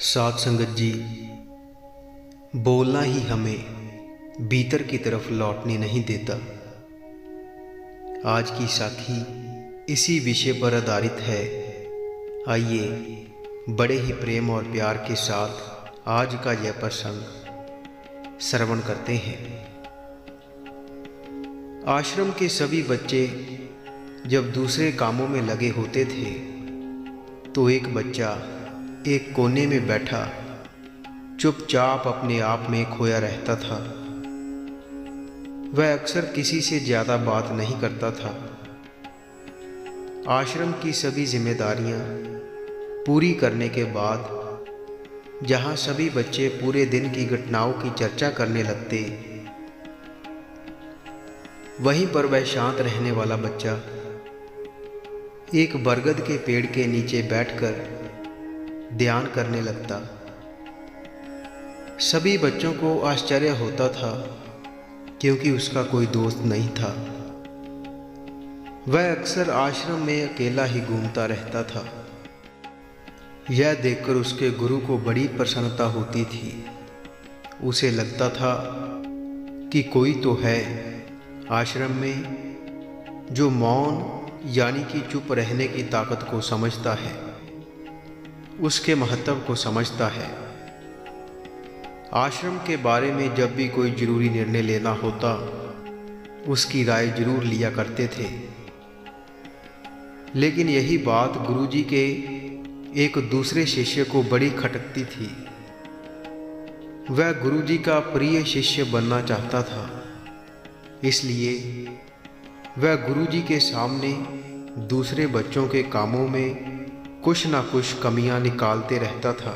साथ संगत जी, बोलना ही हमें भीतर की तरफ लौटने नहीं देता। आज की साखी इसी विषय पर आधारित है। आइए बड़े ही प्रेम और प्यार के साथ आज का यह प्रसंग श्रवण करते हैं। आश्रम के सभी बच्चे जब दूसरे कामों में लगे होते थे तो एक बच्चा एक कोने में बैठा चुपचाप अपने आप में खोया रहता था। वह अक्सर किसी से ज़्यादा बात नहीं करता था। आश्रम की सभी जिम्मेदारियां पूरी करने के बाद जहां सभी बच्चे पूरे दिन की घटनाओं की चर्चा करने लगते, वहीं पर वह शांत रहने वाला बच्चा एक बरगद के पेड़ के नीचे बैठकर ध्यान करने लगता। सभी बच्चों को आश्चर्य होता था क्योंकि उसका कोई दोस्त नहीं था। वह अक्सर आश्रम में अकेला ही घूमता रहता था। यह देखकर उसके गुरु को बड़ी प्रसन्नता होती थी। उसे लगता था कि कोई तो है आश्रम में जो मौन यानी कि चुप रहने की ताकत को समझता है, उसके महत्व को समझता है। आश्रम के बारे में जब भी कोई जरूरी निर्णय लेना होता, उसकी राय जरूर लिया करते थे। लेकिन यही बात गुरुजी के एक दूसरे शिष्य को बड़ी खटकती थी। वह गुरुजी का प्रिय शिष्य बनना चाहता था, इसलिए वह गुरुजी के सामने दूसरे बच्चों के कामों में कुछ ना कुछ कमियां निकालते रहता था,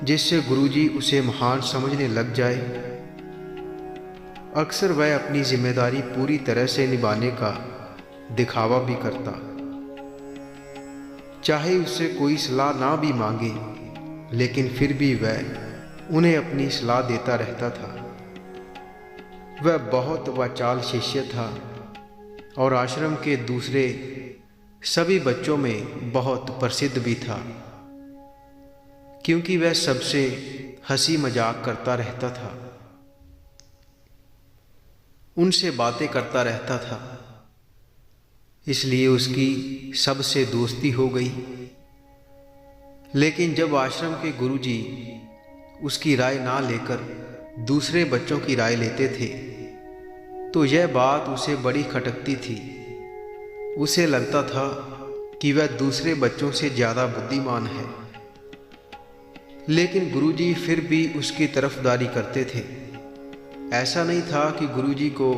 जिससे गुरुजी उसे महान समझने लग जाए। अक्सर वह अपनी जिम्मेदारी पूरी तरह से निभाने का दिखावा भी करता, चाहे उससे कोई सलाह ना भी मांगे, लेकिन फिर भी वह उन्हें अपनी सलाह देता रहता था। वह बहुत वाचाल शिष्य था और आश्रम के दूसरे सभी बच्चों में बहुत प्रसिद्ध भी था, क्योंकि वह सबसे हंसी मजाक करता रहता था, उनसे बातें करता रहता था। इसलिए उसकी सबसे दोस्ती हो गई। लेकिन जब आश्रम के गुरुजी उसकी राय ना लेकर दूसरे बच्चों की राय लेते थे, तो यह बात उसे बड़ी खटकती थी। उसे लगता था कि वह दूसरे बच्चों से ज़्यादा बुद्धिमान है, लेकिन गुरुजी फिर भी उसकी तरफदारी करते थे। ऐसा नहीं था कि गुरुजी को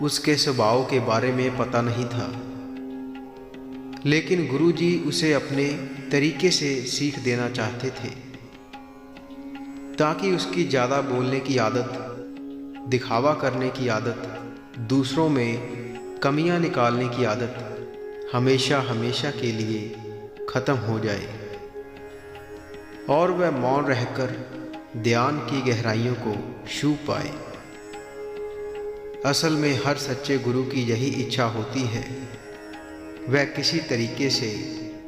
उसके स्वभाव के बारे में पता नहीं था, लेकिन गुरुजी उसे अपने तरीके से सीख देना चाहते थे, ताकि उसकी ज़्यादा बोलने की आदत, दिखावा करने की आदत, दूसरों में कमियां निकालने की आदत हमेशा हमेशा के लिए ख़त्म हो जाए और वह मौन रहकर ध्यान की गहराइयों को छू पाए। असल में हर सच्चे गुरु की यही इच्छा होती है। वह किसी तरीके से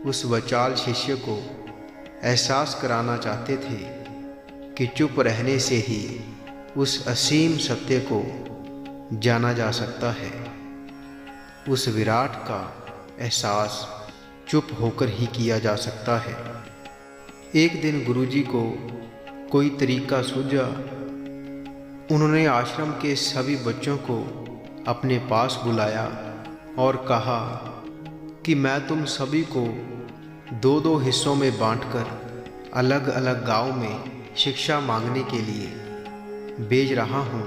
उस वाचाल शिष्य को एहसास कराना चाहते थे कि चुप रहने से ही उस असीम सत्य को जाना जा सकता है। उस विराट का एहसास चुप होकर ही किया जा सकता है। एक दिन गुरुजी को कोई तरीका सूझा। उन्होंने आश्रम के सभी बच्चों को अपने पास बुलाया और कहा कि मैं तुम सभी को दो दो हिस्सों में बांटकर अलग अलग गांव में शिक्षा मांगने के लिए भेज रहा हूँ,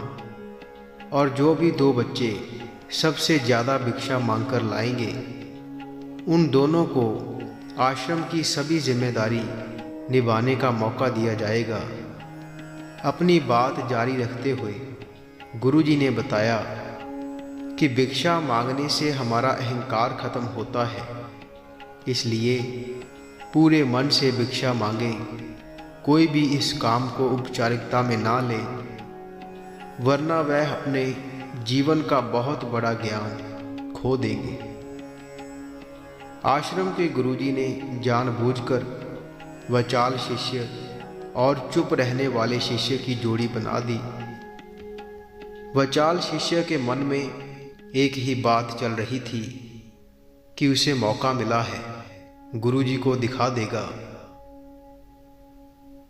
और जो भी दो बच्चे सबसे ज़्यादा भिक्षा मांगकर लाएंगे, उन दोनों को आश्रम की सभी जिम्मेदारी निभाने का मौका दिया जाएगा। अपनी बात जारी रखते हुए गुरुजी ने बताया कि भिक्षा मांगने से हमारा अहंकार खत्म होता है, इसलिए पूरे मन से भिक्षा मांगे। कोई भी इस काम को औपचारिकता में ना ले, वरना वह अपने जीवन का बहुत बड़ा ज्ञान खो देंगे। आश्रम के गुरुजी ने जानबूझकर वचाल शिष्य और चुप रहने वाले शिष्य की जोड़ी बना दी। वचाल शिष्य के मन में एक ही बात चल रही थी कि उसे मौका मिला है, गुरुजी को दिखा देगा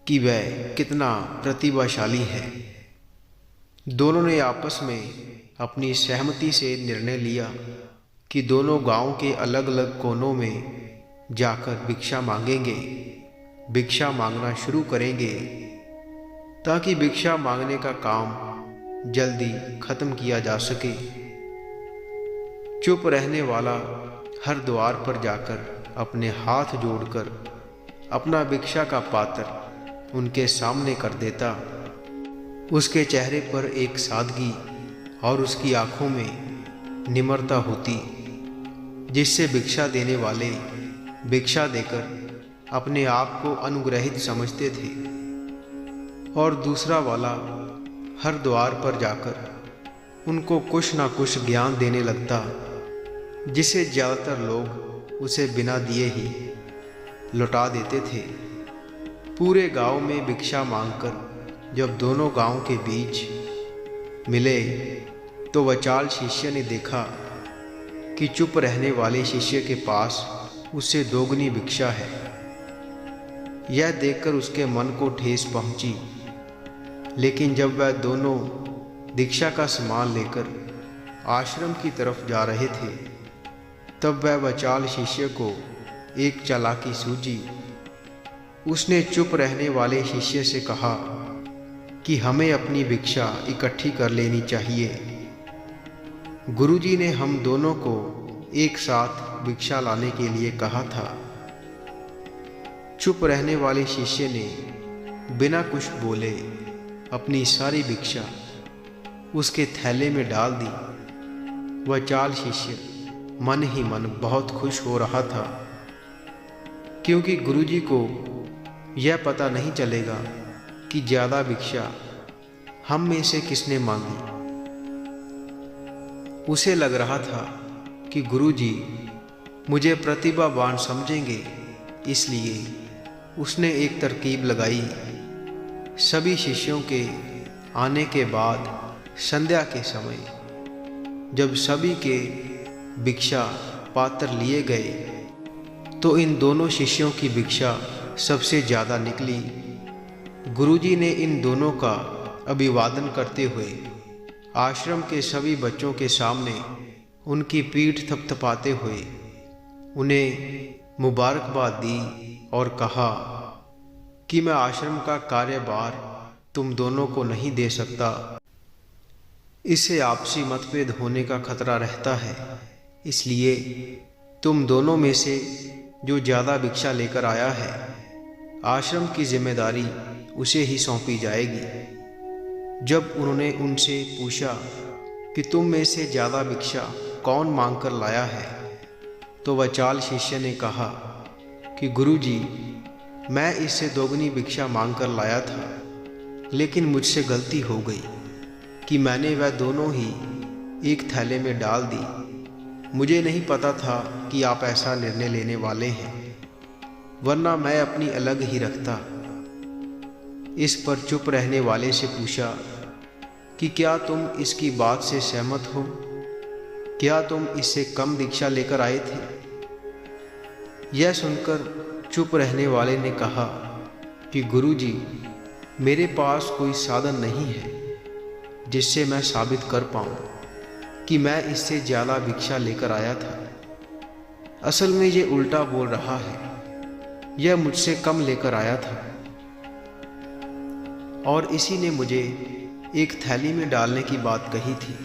कि वह कितना प्रतिभाशाली है। दोनों ने आपस में अपनी सहमति से निर्णय लिया कि दोनों गांव के अलग अलग कोनों में जाकर भिक्षा मांगेंगे, भिक्षा मांगना शुरू करेंगे ताकि भिक्षा मांगने का काम जल्दी खत्म किया जा सके। चुप रहने वाला हर द्वार पर जाकर अपने हाथ जोड़कर अपना भिक्षा का पात्र उनके सामने कर देता। उसके चेहरे पर एक सादगी और उसकी आंखों में निम्रता होती, जिससे भिक्षा देने वाले भिक्षा देकर अपने आप को अनुग्रहित समझते थे और दूसरा वाला हर द्वार पर जाकर उनको कुछ ना कुछ ज्ञान देने लगता, जिसे ज़्यादातर लोग उसे बिना दिए ही लौटा देते थे। पूरे गांव में भिक्षा मांगकर जब दोनों गांव के बीच मिले तो वचाल शिष्य ने देखा कि चुप रहने वाले शिष्य के पास उससे दोगुनी भिक्षा है। यह देखकर उसके मन को ठेस पहुंची, लेकिन जब वह दोनों दीक्षा का सामान लेकर आश्रम की तरफ जा रहे थे तब वह वचाल शिष्य को एक चालाकी सूझी। उसने चुप रहने वाले शिष्य से कहा कि हमें अपनी भिक्षा इकट्ठी कर लेनी चाहिए। गुरुजी ने हम दोनों को एक साथ भिक्षा लाने के लिए कहा था। चुप रहने वाले शिष्य ने बिना कुछ बोले अपनी सारी भिक्षा उसके थैले में डाल दी। वचाल शिष्य मन ही मन बहुत खुश हो रहा था, क्योंकि गुरुजी को यह पता नहीं चलेगा कि ज़्यादा भिक्षा हम में से किसने मांगी। उसे लग रहा था कि गुरुजी मुझे प्रतिभावान समझेंगे, इसलिए उसने एक तरकीब लगाई। सभी शिष्यों के आने के बाद संध्या के समय जब सभी के भिक्षा पात्र लिए गए तो इन दोनों शिष्यों की भिक्षा सबसे ज़्यादा निकली। गुरुजी ने इन दोनों का अभिवादन करते हुए आश्रम के सभी बच्चों के सामने उनकी पीठ थपथपाते हुए उन्हें मुबारकबाद दी और कहा कि मैं आश्रम का कार्यभार तुम दोनों को नहीं दे सकता। इससे आपसी मतभेद होने का खतरा रहता है, इसलिए तुम दोनों में से जो ज़्यादा भिक्षा लेकर आया है, आश्रम की जिम्मेदारी उसे ही सौंपी जाएगी। जब उन्होंने उनसे पूछा कि तुम में से ज़्यादा भिक्षा कौन मांग कर लाया है, तो वचाल शिष्य ने कहा कि गुरुजी, मैं इससे दोगुनी भिक्षा मांग कर लाया था, लेकिन मुझसे गलती हो गई कि मैंने वह दोनों ही एक थैले में डाल दी। मुझे नहीं पता था कि आप ऐसा निर्णय लेने वाले हैं, वरना मैं अपनी अलग ही रखता। इस पर चुप रहने वाले से पूछा कि क्या तुम इसकी बात से सहमत हो? क्या तुम इससे कम दीक्षा लेकर आए थे? यह सुनकर चुप रहने वाले ने कहा कि गुरुजी, मेरे पास कोई साधन नहीं है जिससे मैं साबित कर पाऊँ कि मैं इससे ज़्यादा भिक्षा लेकर आया था। असल में ये उल्टा बोल रहा है, यह मुझसे कम लेकर आया था और इसी ने मुझे एक थैली में डालने की बात कही थी।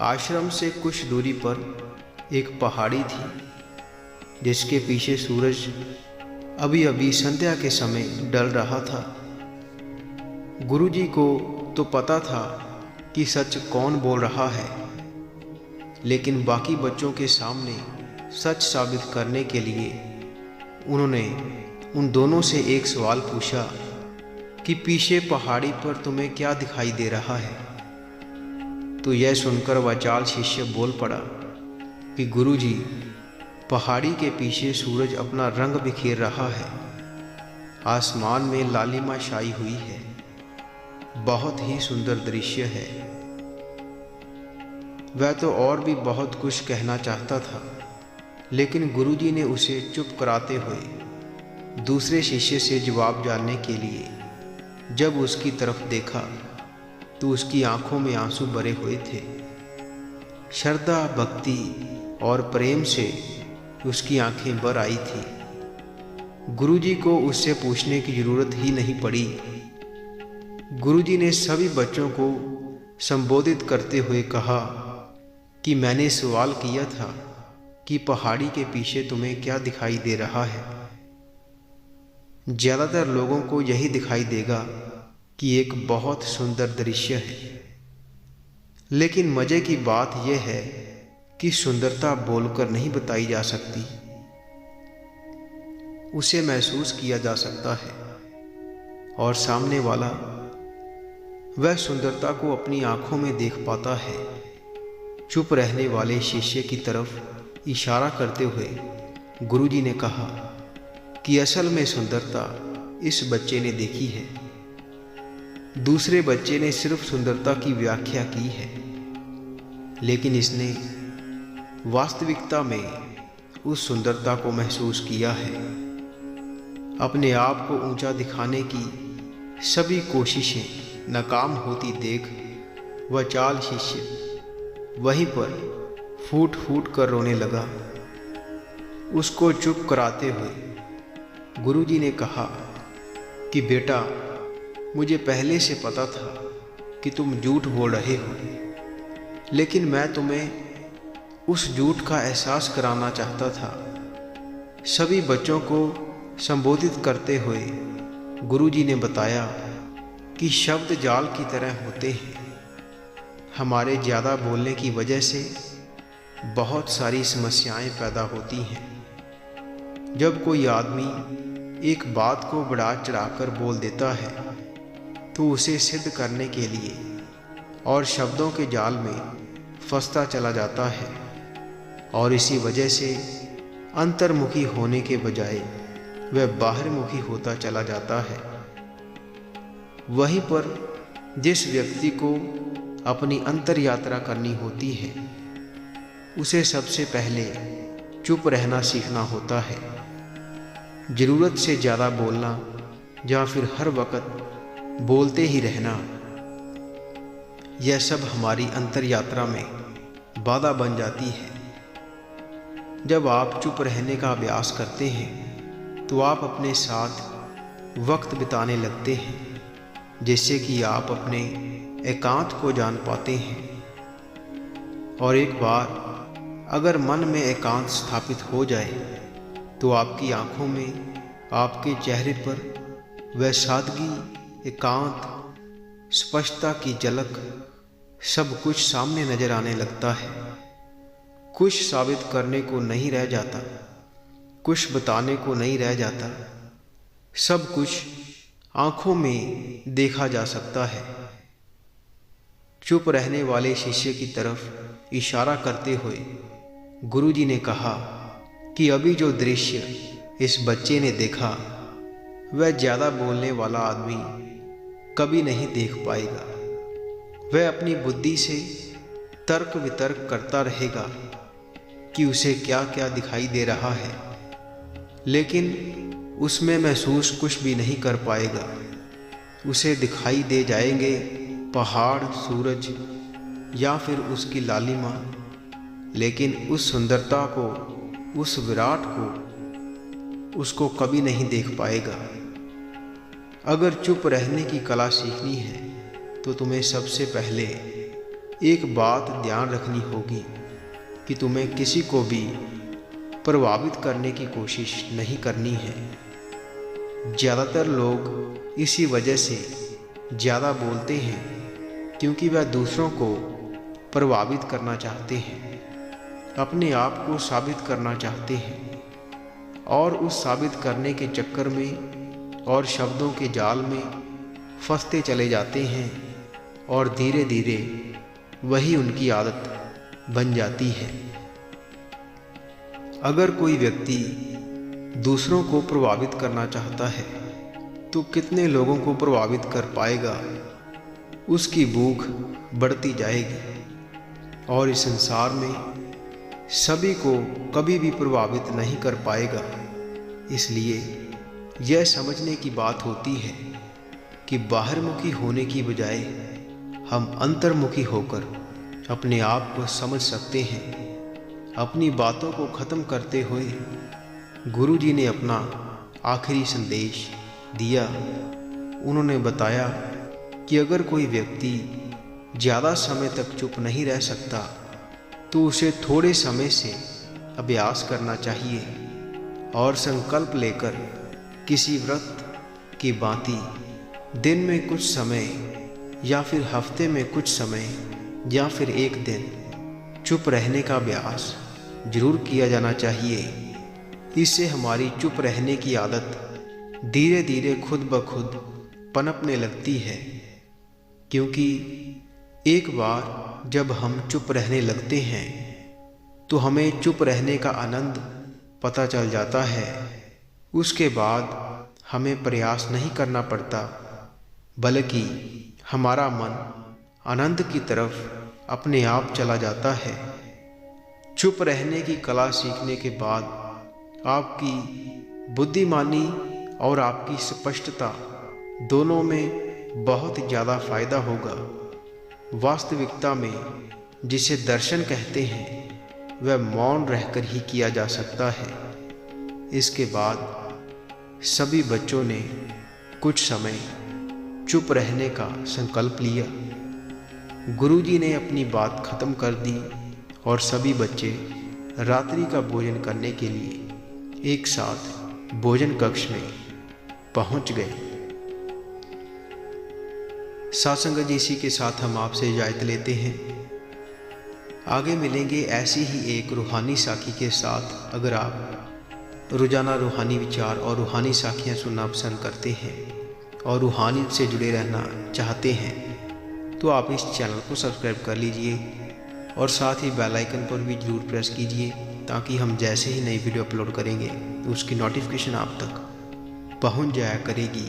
आश्रम से कुछ दूरी पर एक पहाड़ी थी, जिसके पीछे सूरज अभी अभी संध्या के समय ढल रहा था। गुरुजी को तो पता था कि सच कौन बोल रहा है, लेकिन बाकी बच्चों के सामने सच साबित करने के लिए उन्होंने उन दोनों से एक सवाल पूछा कि पीछे पहाड़ी पर तुम्हें क्या दिखाई दे रहा है? तो यह सुनकर वचाल शिष्य बोल पड़ा कि गुरुजी, पहाड़ी के पीछे सूरज अपना रंग बिखेर रहा है आसमान में लालिमा छाई हुई है। बहुत ही सुंदर दृश्य है। वह तो और भी बहुत कुछ कहना चाहता था, लेकिन गुरुजी ने उसे चुप कराते हुए दूसरे शिष्य से जवाब जानने के लिए जब उसकी तरफ देखा तो उसकी आंखों में आंसू भरे हुए थे। श्रद्धा, भक्ति और प्रेम से उसकी आंखें भर आई थी। गुरुजी को उससे पूछने की जरूरत ही नहीं पड़ी। गुरुजी ने सभी बच्चों को संबोधित करते हुए कहा कि मैंने सवाल किया था कि पहाड़ी के पीछे तुम्हें क्या दिखाई दे रहा है। ज़्यादातर लोगों को यही दिखाई देगा कि एक बहुत सुंदर दृश्य है, लेकिन मज़े की बात यह है कि सुंदरता बोलकर नहीं बताई जा सकती, उसे महसूस किया जा सकता है और सामने वाला वह सुंदरता को अपनी आंखों में देख पाता है। चुप रहने वाले शिष्य की तरफ इशारा करते हुए गुरुजी ने कहा कि असल में सुंदरता इस बच्चे ने देखी है। दूसरे बच्चे ने सिर्फ सुंदरता की व्याख्या की है, लेकिन इसने वास्तविकता में उस सुंदरता को महसूस किया है। अपने आप को ऊंचा दिखाने की सभी कोशिशें नाकाम होती देख वह चाल शिष्य वहीं पर फूट फूट कर रोने लगा। उसको चुप कराते हुए गुरुजी ने कहा कि बेटा, मुझे पहले से पता था कि तुम झूठ बोल रहे हो, लेकिन मैं तुम्हें उस झूठ का एहसास कराना चाहता था। सभी बच्चों को संबोधित करते हुए गुरुजी ने बताया कि शब्द जाल की तरह होते हैं। हमारे ज़्यादा बोलने की वजह से बहुत सारी समस्याएं पैदा होती हैं। जब कोई आदमी एक बात को बढ़ा चढ़ाकर बोल देता है तो उसे सिद्ध करने के लिए और शब्दों के जाल में फंसता चला जाता है, और इसी वजह से अंतर्मुखी होने के बजाय वह बाहरमुखी होता चला जाता है। वहीं पर जिस व्यक्ति को अपनी अंतर यात्रा करनी होती है, उसे सबसे पहले चुप रहना सीखना होता है। ज़रूरत से ज़्यादा बोलना या फिर हर वक्त बोलते ही रहना, यह सब हमारी अंतर यात्रा में बाधा बन जाती है। जब आप चुप रहने का अभ्यास करते हैं तो आप अपने साथ वक्त बिताने लगते हैं, जिससे कि आप अपने एकांत को जान पाते हैं। और एक बार अगर मन में एकांत स्थापित हो जाए तो आपकी आंखों में, आपके चेहरे पर वह सादगी, एकांत, स्पष्टता की झलक, सब कुछ सामने नजर आने लगता है। कुछ साबित करने को नहीं रह जाता, कुछ बताने को नहीं रह जाता, सब कुछ आंखों में देखा जा सकता है। चुप रहने वाले शिष्य की तरफ इशारा करते हुए गुरुजी ने कहा कि अभी जो दृश्य इस बच्चे ने देखा वह ज़्यादा बोलने वाला आदमी कभी नहीं देख पाएगा। वह अपनी बुद्धि से तर्क वितर्क करता रहेगा कि उसे क्या क्या दिखाई दे रहा है, लेकिन उसमें महसूस कुछ भी नहीं कर पाएगा। उसे दिखाई दे जाएंगे पहाड़, सूरज या फिर उसकी लालिमा, लेकिन उस सुंदरता को, उस विराट को उसको कभी नहीं देख पाएगा। अगर चुप रहने की कला सीखनी है तो तुम्हें सबसे पहले एक बात ध्यान रखनी होगी कि तुम्हें किसी को भी प्रभावित करने की कोशिश नहीं करनी है। ज़्यादातर लोग इसी वजह से ज़्यादा बोलते हैं क्योंकि वह दूसरों को प्रभावित करना चाहते हैं, अपने आप को साबित करना चाहते हैं, और उस साबित करने के चक्कर में और शब्दों के जाल में फंसते चले जाते हैं, और धीरे धीरे वही उनकी आदत बन जाती है। अगर कोई व्यक्ति दूसरों को प्रभावित करना चाहता है तो कितने लोगों को प्रभावित कर पाएगा। उसकी भूख बढ़ती जाएगी और इस संसार में सभी को कभी भी प्रभावित नहीं कर पाएगा। इसलिए यह समझने की बात होती है कि बाहरमुखी होने की बजाय हम अंतर्मुखी होकर अपने आप को समझ सकते हैं। अपनी बातों को ख़त्म करते हुए गुरु जी ने अपना आखिरी संदेश दिया। उन्होंने बताया कि अगर कोई व्यक्ति ज़्यादा समय तक चुप नहीं रह सकता तो उसे थोड़े समय से अभ्यास करना चाहिए और संकल्प लेकर किसी व्रत की भांति दिन में कुछ समय या फिर हफ्ते में कुछ समय या फिर एक दिन चुप रहने का अभ्यास जरूर किया जाना चाहिए। इससे हमारी चुप रहने की आदत धीरे धीरे खुद ब खुद पनपने लगती है, क्योंकि एक बार जब हम चुप रहने लगते हैं तो हमें चुप रहने का आनंद पता चल जाता है। उसके बाद हमें प्रयास नहीं करना पड़ता, बल्कि हमारा मन आनंद की तरफ अपने आप चला जाता है। चुप रहने की कला सीखने के बाद आपकी बुद्धिमानी और आपकी स्पष्टता दोनों में बहुत ज़्यादा फायदा होगा। वास्तविकता में जिसे दर्शन कहते हैं वह मौन रहकर ही किया जा सकता है। इसके बाद सभी बच्चों ने कुछ समय चुप रहने का संकल्प लिया। गुरुजी ने अपनी बात खत्म कर दी और सभी बच्चे रात्रि का भोजन करने के लिए एक साथ भोजन कक्ष में पहुंच गए। सत्संग जी, इसी के साथ हम आपसे इजाज़त लेते हैं। आगे मिलेंगे ऐसी ही एक रूहानी साखी के साथ। अगर आप रोज़ाना रूहानी विचार और रूहानी साखियाँ सुनना पसंद करते हैं और रूहानी से जुड़े रहना चाहते हैं तो आप इस चैनल को सब्सक्राइब कर लीजिए और साथ ही बेल आइकन पर भी ज़रूर प्रेस कीजिए, ताकि हम जैसे ही नई वीडियो अपलोड करेंगे तो उसकी नोटिफिकेशन आप तक पहुंच जाया करेगी।